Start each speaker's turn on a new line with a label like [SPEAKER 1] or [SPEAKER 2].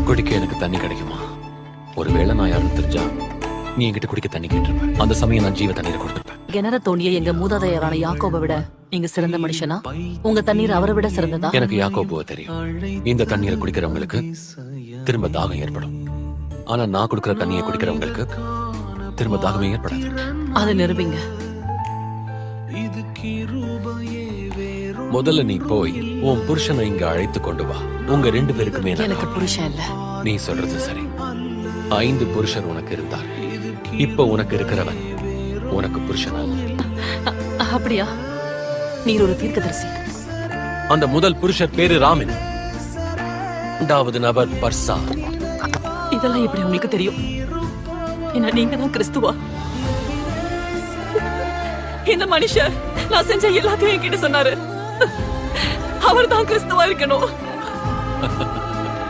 [SPEAKER 1] குடிக்க எனக்கு தண்ணி கிடைக்குமா? ஒருவேளை நான் யாரும் தெரிஞ்சா நீ என்கிட்ட குடிக்க தண்ணி கேட்டிருப்ப. அந்த சமயம் நான் ஜீவ தண்ணீரை கொடுத்திருப்பேன்.
[SPEAKER 2] கிணற தோண்டிய எங்க மூதாதையரான யாக்கோபை விட நீங்க சிறந்த மனுஷனா? உங்க தண்ணீர் அவரை விட சிறந்ததா?
[SPEAKER 1] எனக்கு யாக்கோபுவை தெரியும். இந்த தண்ணீரை குடிக்கிறவங்களுக்கு திரும்ப தாகம் ஏற்படும். ஆனா நான் கொடுக்கிற தண்ணியை குடிக்கிறவங்களுக்கு திரும்ப தாகமே ஏற்படாது.
[SPEAKER 2] அதை நிரூபிங்க.
[SPEAKER 1] முதல்ல நீ போய் உன் புருஷனை இங்க அழைத்து கொண்டு வா. உங்க 2 பேருக்குமே
[SPEAKER 2] எனக்கு புருஷன் இல்ல.
[SPEAKER 1] நீ சொல்றது சரி. 5 புருஷர் உனக்கு இருந்தார். இப்ப உனக்கு இருக்கிறவன் உனக்கு புருஷனா?
[SPEAKER 2] அப்படியா? நீர் ஒரு தீர்க்கதரிசி.
[SPEAKER 1] அந்த முதல் புருஷர் பேரு ராமன். 2வது நபர் பர்சா.
[SPEAKER 2] இதெல்லாம் எப்படி உங்களுக்கு தெரியும்? என்ன நீங்க தான் கிறிஸ்துவா? இந்த மனுஷர் நான் செஞ்ச எல்லாத்தையும் என்கிட்ட சொன்னாரு. அவர் தான் கிறிஸ்துவா இருக்கணும்.